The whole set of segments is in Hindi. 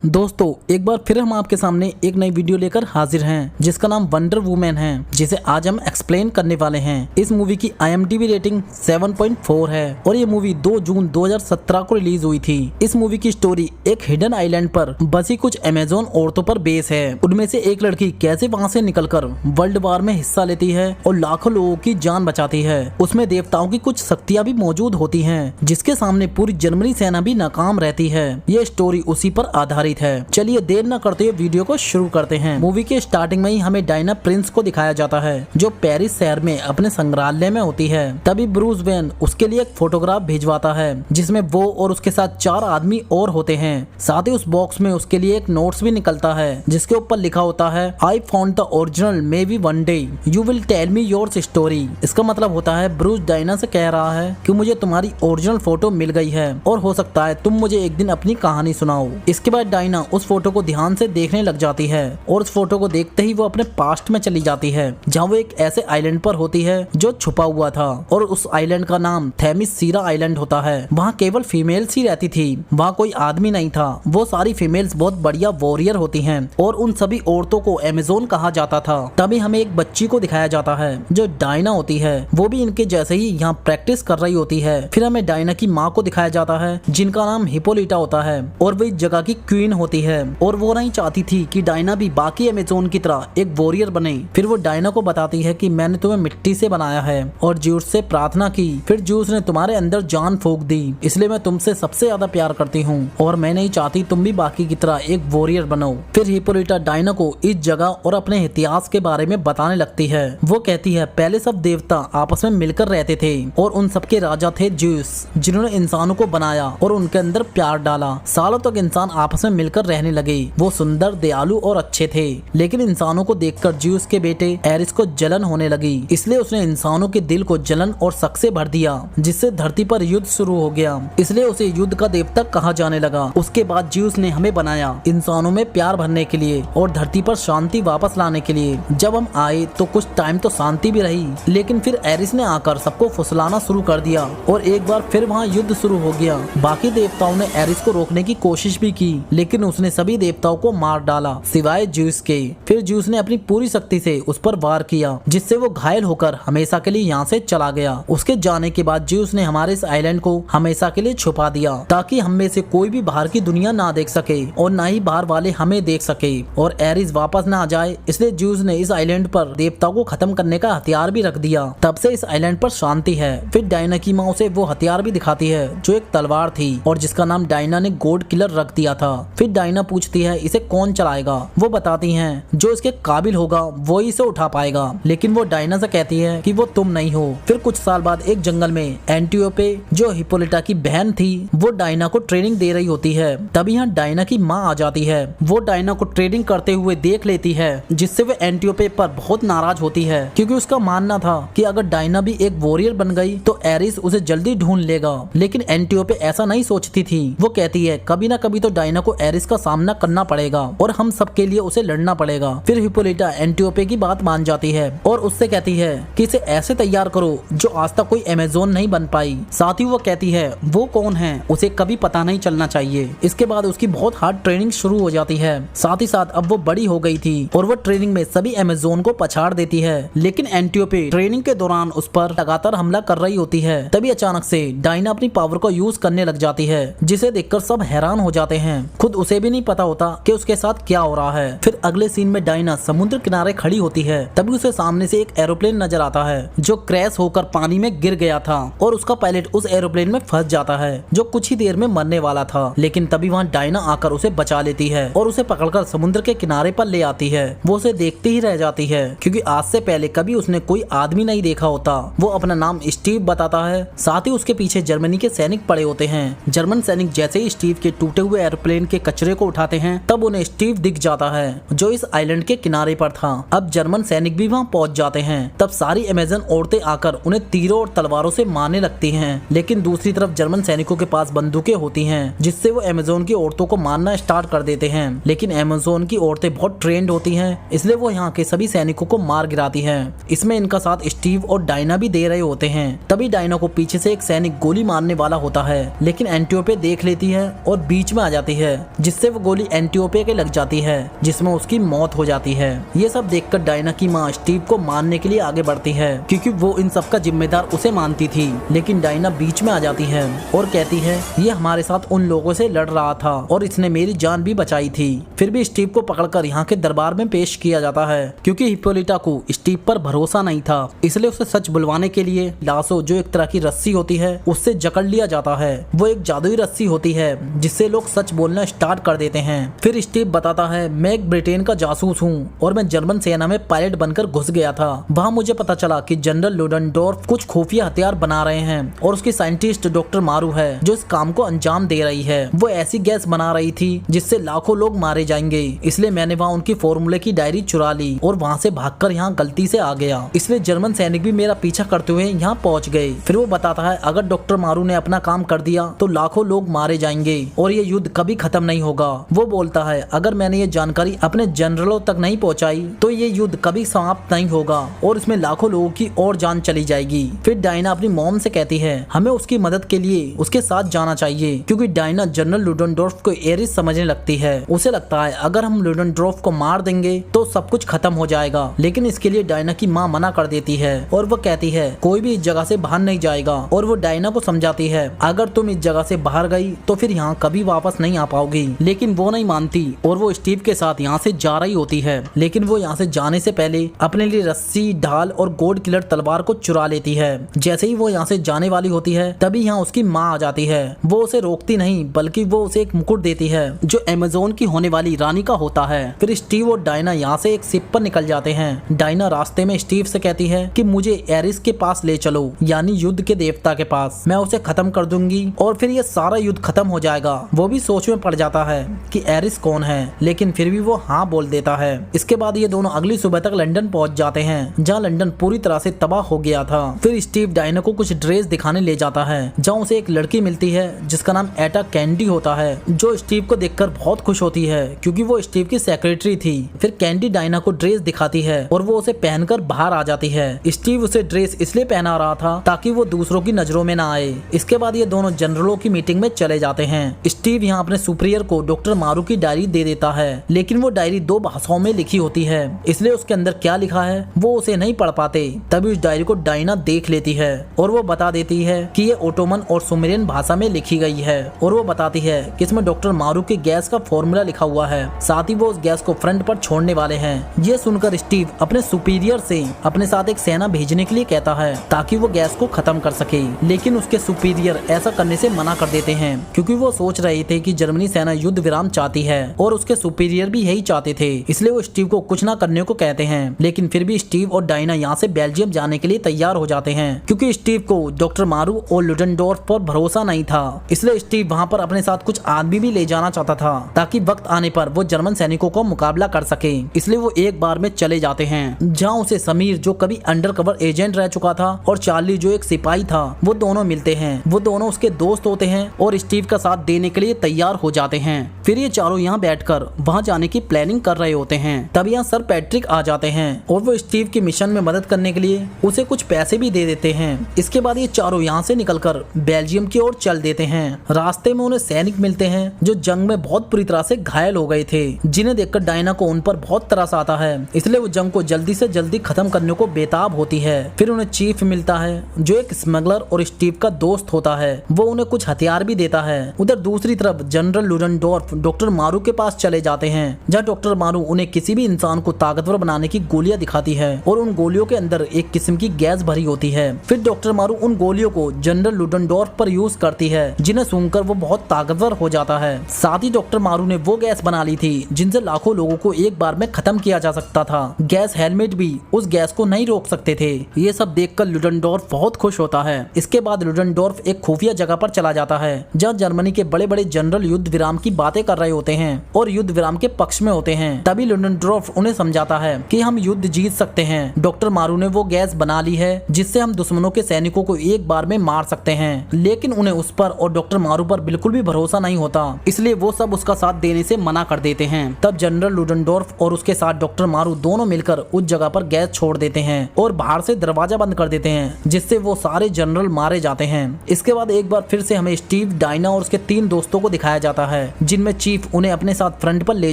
दोस्तों एक बार फिर हम आपके सामने एक नई वीडियो लेकर हाजिर हैं जिसका नाम वंडर वुमेन है, जिसे आज हम एक्सप्लेन करने वाले हैं। इस मूवी की IMDb रेटिंग 7.4 है और ये मूवी 2 जून 2017 को रिलीज हुई थी। इस मूवी की स्टोरी एक हिडन आइलैंड पर बसी कुछ अमेज़न औरतों पर बेस है। उनमें से एक लड़की कैसे वहाँ से निकलकर वर्ल्ड वार में हिस्सा लेती है और लाखों लोगों की जान बचाती है। उसमें देवताओं की कुछ शक्तियाँ भी मौजूद होती हैं, जिसके सामने पूरी जर्मनी सेना भी नाकाम रहती है। ये स्टोरी उसी पर आधारित है। चलिए देर न करते हुए वीडियो को शुरू करते हैं। मूवी के स्टार्टिंग में ही हमें डायना प्रिंस को दिखाया जाता है, जो पेरिस शहर में अपने संग्रहालय में होती है। तभी ब्रूस वेन उसके लिए एक फोटोग्राफ भिजवाता है जिसमें वो और उसके साथ 4 आदमी और होते हैं। साथ ही उस बॉक्स में उसके लिए एक नोट्स भी निकलता है जिसके ऊपर लिखा होता है I found the original, maybe one day you will tell me your story. इसका मतलब होता है ब्रूस डायना से कह रहा है कि मुझे तुम्हारी ओरिजिनल फोटो मिल गई है और हो सकता है तुम मुझे एक दिन अपनी कहानी सुनाओ। इसके बाद डायना उस फोटो को ध्यान से देखने लग जाती है और उस फोटो को देखते ही वो अपने पास्ट में चली जाती है, जहाँ वो एक ऐसे आइलैंड पर होती है जो छुपा हुआ था और उस आइलैंड का नाम थेमिससीरा आइलैंड होता है। वहाँ केवल फीमेल्स ही रहती थी, वहाँ कोई आदमी नहीं था। वो सारी फीमेल्स बहुत बढ़िया वॉरियर होती हैं और उन सभी औरतों को अमेज़न कहा जाता था। तभी हमें एक बच्ची को दिखाया जाता है जो डायना होती है। वो भी इनके जैसे ही यहाँ प्रैक्टिस कर रही होती है। फिर हमें डायना की माँ को दिखाया जाता है जिनका नाम हिप्पोलिटा होता है और वो इस जगह की क्वीन होती है और वो नहीं चाहती थी कि डायना भी बाकी अमेज़न की तरह एक वॉरियर बने। फिर वो डायना को बताती है कि मैंने तुम्हें मिट्टी से बनाया है और ज्यूस से प्रार्थना की, फिर ज्यूस ने तुम्हारे अंदर जान फूंक दी, इसलिए मैं तुमसे सबसे ज्यादा प्यार करती हूँ और मैं नहीं चाहती तुम भी बाकी की तरह एक वॉरियर बनो। फिर हिप्पोलिटा डायना को इस जगह और अपने इतिहास के बारे में बताने लगती है। वो कहती है पहले सब देवता आपस में मिलकर रहते थे और उन सबके राजा थे ज्यूस, जिन्होंने इंसानों को बनाया और उनके अंदर प्यार डाला। सालों तक इंसान आपस में मिलकर रहने लगे। वो सुंदर, दयालु और अच्छे थे, लेकिन इंसानों को देखकर ज्यूस के बेटे एरिस को जलन होने लगी, इसलिए उसने इंसानों के दिल को जलन और शक से भर दिया, जिससे धरती पर युद्ध शुरू हो गया। इसलिए उसे युद्ध का देवता कहा जाने लगा। उसके बाद ज्यूस ने हमें बनाया इंसानों में प्यार भरने के लिए और धरती पर शांति वापस लाने के लिए। जब हम आए तो कुछ टाइम तो शांति भी रही, लेकिन फिर एरिस ने आकर सबको फुसलाना शुरू कर दिया और एक बार फिर वहाँ युद्ध शुरू हो गया। बाकी देवताओं ने एरिस को रोकने की कोशिश भी की, लेकिन उसने सभी देवताओं को मार डाला सिवाय ज्यूस के। फिर ज्यूस ने अपनी पूरी शक्ति से उस पर वार किया, जिससे वो घायल होकर हमेशा के लिए यहाँ से चला गया। उसके जाने के बाद ज्यूस ने हमारे इस आइलैंड को हमेशा के लिए छुपा दिया, ताकि हम में से कोई भी बाहर की दुनिया ना देख सके और ना ही बाहर वाले हमें देख सके और एरिस वापस ना आ जाए। इसलिए ज्यूस ने इस आइलैंड पर देवताओं को खत्म करने का हथियार भी रख दिया। तब से इस आइलैंड पर शांति है। फिर डायना की माँ उसे वो हथियार भी दिखाती है जो एक तलवार थी और जिसका नाम डायना ने गॉड किलर रख दिया था। फिर डायना पूछती है इसे कौन चलाएगा। वो बताती हैं जो इसके काबिल होगा वो ही इसे उठा पाएगा, लेकिन वो डायना से कहती है कि वो तुम नहीं हो। फिर कुछ साल बाद एक जंगल में एंटियोपे, जो हिप्पोलिटा की बहन थी, वो डायना को ट्रेनिंग दे रही होती है। तभी यहाँ डायना की माँ आ जाती है। वो डायना को ट्रेनिंग करते हुए देख लेती है, जिससे वो एंटियोपे पर बहुत नाराज होती है, क्योंकि उसका मानना था कि अगर डायना भी एक वॉरियर बन गई तो एरिस उसे जल्दी ढूंढ लेगा। लेकिन एंटियोपे ऐसा नहीं सोचती थी। वो कहती है कभी ना कभी तो डायना को एरिस का सामना करना पड़ेगा और हम सबके लिए उसे लड़ना पड़ेगा। फिर हिप्पोलिटा एंटियोपे की बात मान जाती है और उससे कहती है कि इसे ऐसे तैयार करो जो आज तक कोई अमेज़न नहीं बन पाई। साथ ही वो कहती है वो कौन है उसे कभी पता नहीं चलना चाहिए। इसके बाद उसकी बहुत हार्ड ट्रेनिंग शुरू हो जाती है। साथ ही साथ अब वो बड़ी हो गई थी और वो ट्रेनिंग में सभी अमेज़न को पछाड़ देती है, लेकिन एंटियोपे ट्रेनिंग के दौरान उस पर लगातार हमला कर रही होती है। तभी अचानक से डायना अपनी पावर को यूज करने लग जाती है, जिसे देखकर सब हैरान हो जाते हैं। खुद उसे भी नहीं पता होता कि उसके साथ क्या हो रहा है। फिर अगले सीन में डायना समुद्र किनारे खड़ी होती है। तभी उसे सामने से एक एरोप्लेन नजर आता है जो क्रैश होकर पानी में गिर गया था और उसका पायलट उस एरोप्लेन में फंस जाता है, जो कुछ ही देर में मरने वाला था। लेकिन तभी वहाँ डायना आकर उसे बचा लेती है और उसे पकड़कर समुद्र के किनारे पर ले आती है। वो उसे देखती ही रह जाती है, क्योंकि आज से पहले कभी उसने कोई आदमी नहीं देखा होता। वो अपना नाम स्टीव बताता है। साथ ही उसके पीछे जर्मनी के सैनिक पड़े होते हैं। जर्मन सैनिक जैसे ही स्टीव के टूटे हुए एरोप्लेन के कचरे को उठाते हैं, तब उन्हें स्टीव दिख जाता है जो इस आइलैंड के किनारे पर था। अब जर्मन सैनिक भी वहाँ पहुँच जाते हैं। तब सारी अमेज़न औरतें आकर उन्हें तीरों और तलवारों से मारने लगती हैं, लेकिन दूसरी तरफ जर्मन सैनिकों के पास बंदूकें होती हैं, जिससे वो अमेज़न की औरतों को मारना स्टार्ट कर देते हैं। लेकिन अमेज़न की औरतें बहुत ट्रेंड होती हैं, इसलिए वो यहाँ के सभी सैनिकों को मार गिराती हैं। इसमें इनका साथ स्टीव और डायना भी दे रहे होते हैं। तभी डायना को पीछे से एक सैनिक गोली मारने वाला होता है, लेकिन एंटियोपे देख लेती है और बीच में आ जाती है। जिससे वो गोली एंटियोपिया के लग जाती है, जिसमें उसकी मौत हो जाती है। ये सब देखकर डायना की माँ स्टीव को मारने के लिए आगे बढ़ती है, क्योंकि वो इन सब का जिम्मेदार उसे मानती थी। लेकिन डायना बीच में आ जाती है और कहती है ये हमारे साथ उन लोगों से लड़ रहा था और इसने मेरी जान भी बचाई थी। फिर भी स्टीव को पकड़कर यहाँ के दरबार में पेश किया जाता है, क्योंकि हिप्पोलिटा को स्टीव पर भरोसा नहीं था, इसलिए उसे सच बुलवाने के लिए लासो, जो एक तरह की रस्सी होती है, उससे जकड़ लिया जाता है। वो एक जादुई रस्सी होती है जिससे लोग सच बोलना स्टार्ट कर देते हैं। फिर स्टीव बताता है मैं एक ब्रिटेन का जासूस हूँ और मैं जर्मन सेना में पायलट बनकर घुस गया था। वहाँ मुझे पता चला कि जनरल लुडेनडोर्फ कुछ खुफिया हथियार बना रहे हैं और उसकी साइंटिस्ट डॉक्टर मारू है जो इस काम को अंजाम दे रही है। वो ऐसी गैस बना रही थी जिससे लाखों लोग मारे जाएंगे, इसलिए मैंने वहाँ उनकी फॉर्मूले की डायरी चुरा ली और वहाँ से भागकर यहाँ गलती से आ गया। इसलिए जर्मन सैनिक भी मेरा पीछा करते हुए यहाँ पहुँच गए। फिर वो बताता है अगर डॉक्टर मारू ने अपना काम कर दिया तो लाखों लोग मारे जाएंगे और ये युद्ध कभी खत्म नहीं होगा। वो बोलता है अगर मैंने ये जानकारी अपने जनरलों तक नहीं पहुंचाई तो ये युद्ध कभी समाप्त नहीं होगा और इसमें लाखों लोगों की और जान चली जाएगी। फिर डायना अपनी मॉम से कहती है हमें उसकी मदद के लिए उसके साथ जाना चाहिए, क्योंकि डायना जनरल लुडेनडोर्फ को एरिस समझने लगती है। उसे लगता है अगर हम लुडेनडोर्फ को मार देंगे तो सब कुछ खत्म हो जाएगा, लेकिन इसके लिए डायना की माँ मना कर देती है और वो कहती है कोई भी इस जगह से बाहर नहीं जाएगा। और वो डायना को समझाती है अगर तुम इस जगह से बाहर गई तो फिर यहाँ कभी वापस नहीं आ पाओगी। लेकिन वो नहीं मानती और वो स्टीव के साथ यहाँ से जा रही होती है। लेकिन वो यहाँ से जाने से पहले अपने लिए रस्सी, ढाल और गोल्ड किलर तलवार को चुरा लेती है। जैसे ही वो यहाँ से जाने वाली होती है तभी यहाँ उसकी माँ आ जाती है। वो उसे रोकती नहीं बल्कि वो उसे एक मुकुट देती है जो अमेज़न की होने वाली रानी का होता है। फिर स्टीव और डायना यहाँ से एक शिप पर निकल जाते हैं। डायना रास्ते में स्टीव से कहती है कि मुझे एरिस के पास ले चलो, यानी युद्ध के देवता के पास। मैं उसे खत्म कर दूंगी और फिर ये सारा युद्ध खत्म हो जाएगा। वो भी सोच में पड़ जाता है कि एरिस कौन है, लेकिन फिर भी वो हाँ बोल देता है। इसके बाद ये दोनों अगली सुबह तक लंदन पहुंच जाते हैं, जहाँ लंदन पूरी तरह से तबाह हो गया था। फिर स्टीव डायना को कुछ ड्रेस दिखाने ले जाता है, जहाँ उसे एक लड़की मिलती है जिसका नाम एटा कैंडी होता है, जो स्टीव को देखकर बहुत खुश होती है क्योंकि वो स्टीव की सेक्रेटरी थी। फिर कैंडी डायना को ड्रेस दिखाती है और वो उसे पहनकर बाहर आ जाती है। स्टीव उसे ड्रेस इसलिए पहना रहा था ताकि वो दूसरों की नजरों में ना आए। इसके बाद ये दोनों जनरलों की मीटिंग में चले जाते हैं। स्टीव यहाँ अपने सुपीरियर को डॉक्टर मारू की डायरी दे देता है, लेकिन वो डायरी 2 भाषाओं में लिखी होती है, इसलिए उसके अंदर क्या लिखा है वो उसे नहीं पढ़ पाते। तभी उस डायरी को डायना देख लेती है और वो बता देती है कि ये ओटोमन और सुमेरियन भाषा में लिखी गई है। और वो बताती है कि इसमें डॉक्टर मारू के गैस का फॉर्मूला लिखा हुआ है, साथ ही वो उस गैस को फ्रंट पर छोड़ने वाले हैं। ये सुनकर स्टीव अपने सुपीरियर से अपने साथ एक सेना भेजने के लिए कहता है ताकि वो गैस को खत्म कर सके, लेकिन उसके सुपीरियर ऐसा करने से मना कर देते हैं क्योंकि वो सोच रहे थे कि जर्मनी सेना युद्ध विराम चाहती है और उसके सुपीरियर भी यही चाहते थे, इसलिए वो स्टीव को कुछ ना करने को कहते हैं। लेकिन फिर भी स्टीव और डायना यहाँ से बेल्जियम जाने के लिए तैयार हो जाते हैं, क्योंकि स्टीव को डॉक्टर मारू और लुडेनडोर्फ पर भरोसा नहीं था। इसलिए स्टीव वहाँ पर अपने साथ कुछ आदमी भी ले जाना चाहता था ताकि वक्त आने पर वो जर्मन सैनिकों को मुकाबला कर सके। इसलिए वो एक बार में चले जाते हैं, जहाँ उसे समीर जो कभी अंडरकवर एजेंट रह चुका था और चार्ली जो एक सिपाही था, वो दोनों मिलते हैं। वो दोनों उसके दोस्त होते हैं और स्टीव का साथ देने के लिए तैयार हो जाते हैं। फिर ये चारों यहाँ बैठकर वहाँ जाने की प्लानिंग कर रहे होते हैं। तब यहाँ सर पैट्रिक आ जाते हैं और वो स्टीव की मिशन में मदद करने के लिए उसे कुछ पैसे भी दे देते हैं। इसके बाद ये चारों यहाँ से निकलकर बेल्जियम की ओर चल देते हैं। रास्ते में उन्हें सैनिक मिलते हैं जो जंग में बहुत बुरी तरह से घायल हो गए थे, जिन्हें देखकर डायना को उन पर बहुत तरस आता है, इसलिए वो जंग को जल्दी से जल्दी खत्म करने को बेताब होती है। फिर उन्हें चीफ मिलता है जो एक स्मगलर और स्टीव का दोस्त होता है, वो उन्हें कुछ हथियार भी देता है। उधर दूसरी तरफ जनरल लुडेनडोर्फ डॉक्टर मारू के पास चले जाते हैं, जहाँ डॉक्टर मारू उन्हें किसी भी इंसान को ताकतवर बनाने की गोलियां दिखाती है और उन गोलियों के अंदर एक किस्म की गैस भरी होती है। फिर डॉक्टर मारू उन गोलियों को जनरल लुडेनडोर्फ पर यूज करती है, जिन्हें सुनकर वो बहुत ताकतवर हो जाता है। साथ ही डॉक्टर मारू ने वो गैस बना ली थी जिनसे लाखों लोगों को एक बार में खत्म किया जा सकता था। गैस हेलमेट भी उस गैस को नहीं रोक सकते थे। ये सब देखकर लुडेनडोर्फ बहुत खुश होता है। इसके बाद लुडेनडोर्फ एक खुफिया जगह पर चला जाता है, जहाँ जर्मनी के बड़े बड़े जनरल युद्ध विराम की बातें कर रहे होते हैं और युद्ध विराम के पक्ष में होते हैं। तभी लुडेनडोर्फ उन्हें समझाता है कि हम युद्ध जीत सकते हैं। डॉक्टर मारू ने वो गैस बना ली है जिससे हम दुश्मनों के सैनिकों को एक बार में मार सकते हैं, लेकिन उन्हें उस पर और डॉक्टर मारू पर बिल्कुल भी भरोसा नहीं होता, इसलिए वो सब उसका साथ देने से मना कर देते हैं। तब जनरल लुडेनडोर्फ और उसके साथ डॉक्टर मारू दोनों मिलकर उस जगह पर गैस छोड़ देते हैं और बाहर से दरवाजा बंद कर देते हैं, जिससे वो सारे जनरल मारे जाते हैं। इसके बाद एक बार फिर से हमें स्टीव, डायना और उसके 3 दोस्तों को दिखाया जाता है, जिनमें चीफ उन्हें अपने साथ फ्रंट पर ले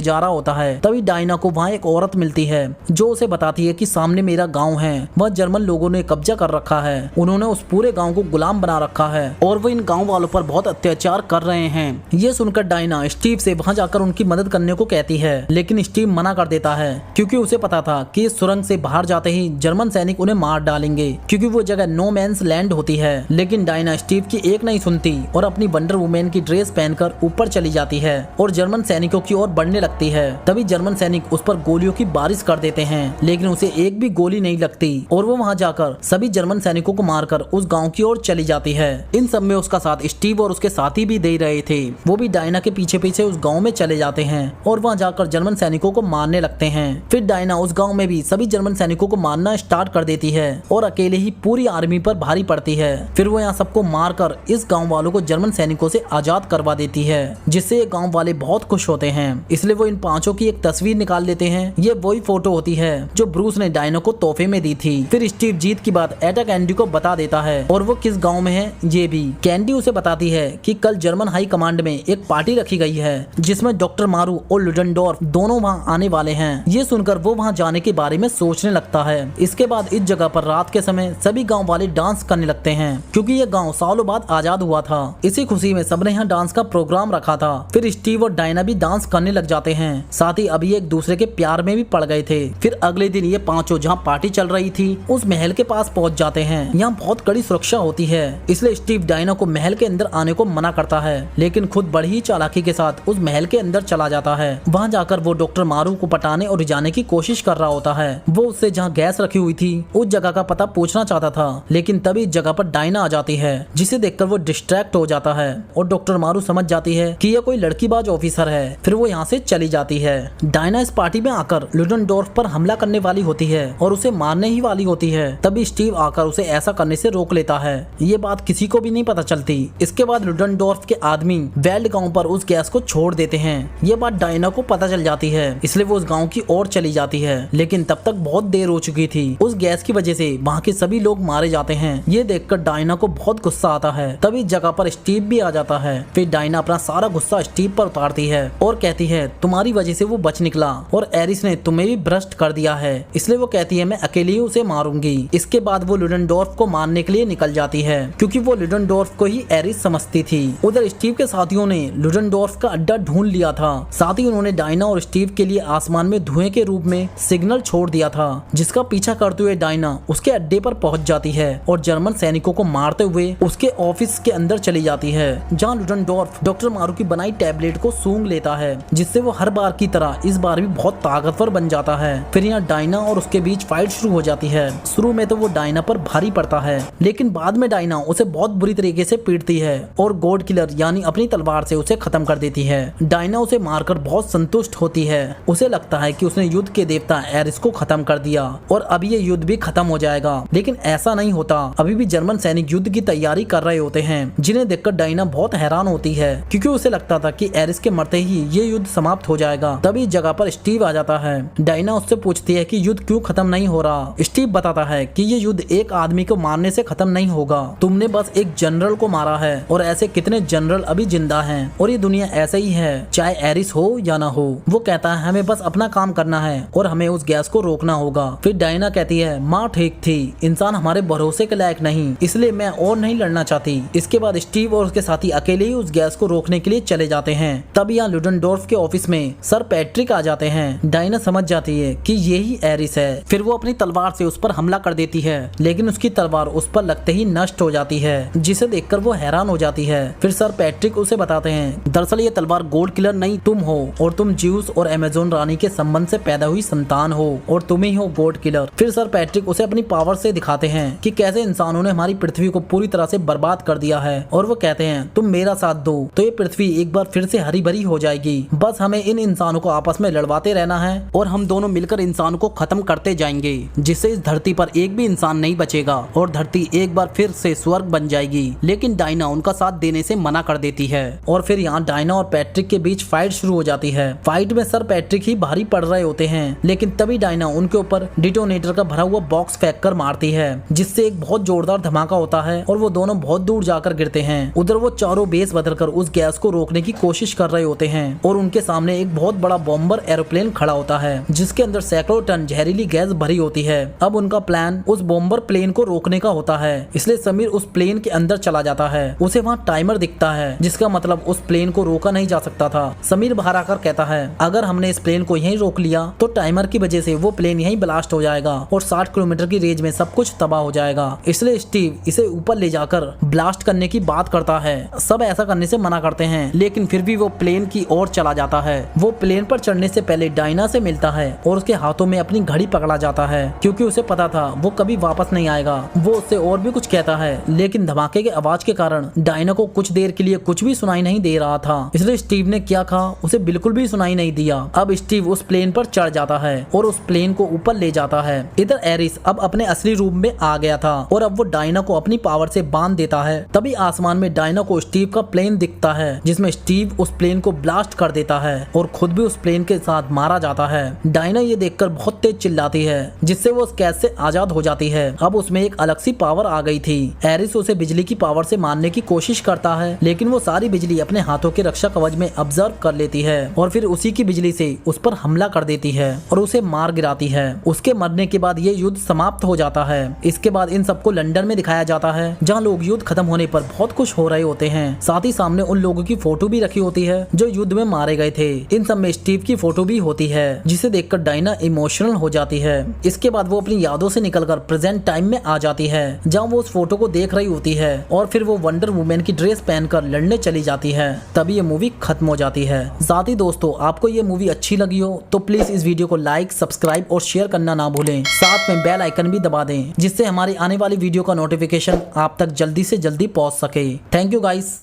जा रहा होता है। तभी डायना को वहाँ एक औरत मिलती है जो उसे बताती है कि सामने मेरा गाँव है, वह जर्मन लोगों ने कब्जा कर रखा है, उन्होंने उस पूरे गाँव को गुलाम बना रखा है और वो इन गाँव वालों पर बहुत अत्याचार कर रहे हैं। ये सुनकर डायना स्टीव से वहाँ जाकर उनकी मदद करने को कहती है, लेकिन स्टीव मना कर देता है क्योंकि उसे पता था कि इस सुरंग से बाहर जाते ही जर्मन सैनिक उन्हें मार डालेंगे क्योंकि वो जगह नो मैंस लैंड होती है। लेकिन डायना स्टीव की एक नहीं सुनती और अपनी वंडर वुमेन की ड्रेस पहनकर ऊपर चली जाती है और जर्मन सैनिकों की ओर बढ़ने लगती है। तभी जर्मन सैनिक उस पर गोलियों की बारिश कर देते हैं, लेकिन उसे एक भी गोली नहीं लगती और वो वहाँ जाकर सभी जर्मन सैनिकों को मारकर उस गाँव की ओर चली जाती है। इन सब में उसका साथ स्टीव और उसके साथी भी दे रहे थे, वो भी डायना के पीछे पीछे उस गाँव में चले जाते हैं और वहाँ जाकर जर्मन सैनिकों को मारने लगते हैं। फिर डायना उस गाँव में भी सभी जर्मन सैनिकों को मारना स्टार्ट कर देती है और अकेले ही पूरी आर्मी पर भारी पड़ती है। फिर वो यहाँ सबको मारकर इस गाँव वालों को जर्मन सैनिकों से आजाद करवा देती है, जिससे ये गाँव वाले बहुत खुश होते हैं। इसलिए वो इन पांचों की एक तस्वीर निकाल लेते हैं। ये वही फोटो होती है जो ब्रूस ने डायना को तोहफे में दी थी। फिर स्टीव जीत की बात एटा कैंडी को बता देता है और वो किस गाँव में है ये भी। कैंडी उसे बताती है कि कल जर्मन हाई कमांड में एक पार्टी रखी गई है जिसमें डॉक्टर मारू और लुडेनडोर्फ दोनों वहाँ आने वाले हैं। ये सुनकर वो वहाँ जाने के बारे में सोचने लगता है। इसके बाद इस जगह पर रात के समय सभी गाँव वाले डांस करने लगते हैं क्योंकि ये गाँव सालों बाद आजाद हुआ था। इसी खुशी में सबने यहाँ डांस का प्रोग्राम रखा था। फिर स्टीव और डायना भी डांस करने लग जाते हैं, साथ ही अभी एक दूसरे के प्यार में भी पड़ गए थे। फिर अगले दिन ये पांचों जहाँ पार्टी चल रही थी उस महल के पास पहुँच जाते हैं। यहाँ बहुत कड़ी सुरक्षा होती है, इसलिए स्टीव डायना को महल के अंदर आने को मना करता है, लेकिन खुद बड़ी ही चालाकी के साथ उस महल के अंदर चला जाता है। वहाँ जाकर वो डॉक्टर मारू को पटाने और रिझाने की कोशिश कर रहा होता है। वो उससे जहाँ गैस रखी हुई थी उस जगह का पता पूछना चाहता था, लेकिन तभी इस जगह पर डायना आ जाती है, जिसे देखकर वो डिस्ट्रैक्ट हो जाता है और डॉक्टर मारू समझ जाती है कि यह कोई लड़कीबाज ऑफिसर है। फिर वो यहाँ से चली जाती है। डायना इस पार्टी में आकर लुडेनडोर्फ पर हमला करने वाली होती है और उसे मारने ही वाली होती है। तभी स्टीव आकर उसे ऐसा करने से रोक लेता है। ये बात किसी को भी नहीं पता चलती। इसके बाद लुडेनडोर्फ के आदमी वेल्ड गाँव पर उस गैस को छोड़ देते हैं। ये बात डायना को पता चल जाती है, इसलिए वो उस गाँव की ओर चली जाती है, लेकिन तब तक बहुत देर हो चुकी थी। उस गैस की वजह से वहाँ के सभी लोग मारे जाते हैं। ये देखकर डायना को बहुत गुस्सा आता है। तभी इस जगह पर स्टीव भी आ जाता है। फिर डायना अपना सारा गुस्सा स्टीव पर उतारती है और कहती है तुम्हारी वजह से वो बच निकला और एरिस ने तुम्हें भी भ्रष्ट कर दिया है, इसलिए वो कहती है मैं अकेले ही उसे मारूंगी। इसके बाद वो लुडेनडोर्फ को मारने के लिए निकल जाती है क्योंकि वो लुडेनडोर्फ को ही एरिस समझती थी। उधर स्टीव के साथियों ने लुडेनडोर्फ का अड्डा ढूंढ लिया था। साथ ही उन्होंने डायना और स्टीव के लिए आसमान में धुएं के रूप में सिग्नल छोड़ दिया था, जिसका पीछा करते हुए डायना उसके अड्डे पर पहुंच जाती है और जर्मन सैनिकों को मारते हुए उसके ऑफिस के अंदर चली जाती है, जहां लुडेनडोर्फ डॉक्टर मारू की बनाई टैबलेट को सूंघ लेता है, जिससे वो हर बार की तरह इस बार भी बहुत ताकतवर बन जाता है। फिर यहाँ डायना और उसके बीच फाइट शुरू हो जाती है। शुरू में तो वो डायना पर भारी पड़ता है, लेकिन बाद में डायना उसे बहुत बुरी तरीके से पीटती है और गॉड किलर यानी अपनी तलवार से उसे खत्म कर देती है। डायना उसे मारकर बहुत संतुष्ट होती है। उसे लगता है कि उसने युद्ध के देवता एरिस को खत्म कर दिया और अभी ये युद्ध भी खत्म हो जाएगा, लेकिन ऐसा नहीं होता। अभी भी जर्मन सैनिक युद्ध की तैयारी कर रहे होते हैं, जिन्हें देखकर डायना बहुत हैरान होती है क्योंकि उसे लगता था कि एरिस के मरते ही ये युद्ध समाप्त हो जाएगा। तभी जगह पर स्टीव आ जाता है। डायना उससे पूछती है कि युद्ध क्यों खत्म नहीं हो रहा। स्टीव बताता है कि ये युद्ध एक आदमी को मारने से खत्म नहीं होगा, तुमने बस एक जनरल को मारा है और ऐसे कितने जनरल अभी जिंदा हैं और ये दुनिया ऐसे ही है, चाहे एरिस हो या ना हो। वो कहता है हमें बस अपना काम करना है और हमें उस गैस को रोकना होगा। फिर डायना कहती है माँ ठीक थी, इंसान हमारे भरोसे के लायक नहीं, इसलिए मैं और नहीं लड़ना चाहती। इसके बाद स्टीव और उसके साथी अकेले ही उस गैस को रोकने के लिए चले जाते हैं। तब यहाँ लुडेनडोर्फ के ऑफिस में सर पैट्रिक आ जाते हैं। डायना समझ जाती है कि यही एरिस है। फिर वो अपनी तलवार से उस पर हमला कर देती है, लेकिन उसकी तलवार उस पर लगते ही नष्ट हो जाती है, जिसे देखकर वो हैरान हो जाती है। फिर सर पैट्रिक उसे बताते हैं दरअसल ये तलवार गॉड किलर नहीं तुम हो और तुम ज्यूस और अमेज़न रानी के संबंध से पैदा हुई संतान हो और तुम ही हो गॉड किलर। फिर सर पैट्रिक उसे अपनी पावर से दिखाते हैं कि कैसे इंसानों ने हमारी पृथ्वी को पूरी तरह से बर्बाद कर दिया है और वो कहते हैं तुम मेरा साथ दो तो ये पृथ्वी एक बार फिर से हरी भरी हो जाएगी। बस हमें इन इंसानों को आपस में लड़वाते रहना है और हम दोनों मिलकर इंसान को खत्म करते जाएंगे, जिससे इस धरती पर एक भी इंसान नहीं बचेगा और धरती एक बार फिर से स्वर्ग बन जाएगी। लेकिन डायना उनका साथ देने से मना कर देती है और फिर यहाँ डायना और पैट्रिक के बीच फाइट शुरू हो जाती है। फाइट में सर पैट्रिक ही भारी पड़ रहे होते हैं, लेकिन तभी डायना उनके ऊपर डिटोनेटर का भरा हुआ बॉक्स फेंक कर मारती है, जिससे एक बहुत जोरदार धमाका होता है और वो दोनों बहुत दूर जाकर गिरते हैं। उधर वो चारों बेस बदलकर उस गैस को रोकने की की कोशिश कर रहे होते हैं और उनके सामने एक बहुत बड़ा बॉम्बर एरोप्लेन खड़ा होता है जिसके अंदर सैकड़ों टन जहरीली गैस भरी होती है। अब उनका प्लान उस बॉम्बर प्लेन को रोकने का होता है, इसलिए समीर उस प्लेन के अंदर चला जाता है। उसे वहाँ टाइमर दिखता है जिसका मतलब उस प्लेन को रोका नहीं जा सकता था। समीर बाहर आकर कहता है अगर हमने इस प्लेन को यहीं रोक लिया तो टाइमर की वजह से वो प्लेन यहीं ब्लास्ट हो जाएगा और 60 किलोमीटर की रेंज में सब कुछ तबाह हो जाएगा। इसलिए स्टीव इसे ऊपर ले जाकर ब्लास्ट करने की बात करता है। सब ऐसा करने से मना करते हैं लेकिन फिर भी वो प्लेन की ओर चला जाता है। वो प्लेन पर चढ़ने से पहले डायना से मिलता है और उसके हाथों में अपनी घड़ी पकड़ा जाता है क्योंकि उसे पता था वो कभी वापस नहीं आएगा। वो उससे और भी कुछ कहता है लेकिन धमाके के आवाज के कारण डायना को कुछ देर के लिए कुछ भी सुनाई नहीं दे रहा था, इसलिए स्टीव ने क्या कहा उसे बिल्कुल भी सुनाई नहीं दिया। अब स्टीव उस प्लेन पर चढ़ जाता है और उस प्लेन को ऊपर ले जाता है। इधर एरिस अब अपने असली रूप में आ गया था और अब वो डायना को अपनी पावर से बांध देता है। तभी आसमान में डायना को स्टीव का प्लेन दिखता है जिसमें स्टीव उस प्लेन को ब्लास्ट कर देता है और खुद भी उस प्लेन के साथ मारा जाता है। डायना ये देखकर बहुत तेज चिल्लाती है जिससे वो उस कैद से आजाद हो जाती है। अब उसमें एक अलग सी पावर आ गई थी। एरिस उसे बिजली की पावर से मारने की कोशिश करता है लेकिन वो सारी बिजली अपने हाथों के रक्षा कवच में ऑब्जर्व कर लेती है और फिर उसी की बिजली से उस पर हमला कर देती है और उसे मार गिराती है। उसके मरने के बाद ये युद्ध समाप्त हो जाता है। इसके बाद इन सबको लंदन में दिखाया जाता है जहाँ लोग युद्ध खत्म होने पर बहुत खुश हो रहे होते हैं। साथ ही सामने उन लोगों की फोटो भी रखी होती है जो युद्ध में मारे गए थे। इन सब में स्टीव की फोटो भी होती है जिसे देखकर डायना इमोशनल हो जाती है। इसके बाद वो अपनी यादों से निकलकर प्रेजेंट टाइम में आ जाती है जहाँ वो उस फोटो को देख रही होती है और फिर वो वंडर वुमेन की ड्रेस पहनकर लड़ने चली जाती है। तभी ये मूवी खत्म हो जाती है। साथ ही दोस्तों आपको ये मूवी अच्छी लगी हो तो प्लीज इस वीडियो को लाइक, सब्सक्राइब और शेयर करना ना भूलें। साथ में बेल आइकन भी दबा दें जिससे हमारी आने वाली वीडियो का नोटिफिकेशन आप तक जल्दी से जल्दी पहुंच सके। Thank you guys.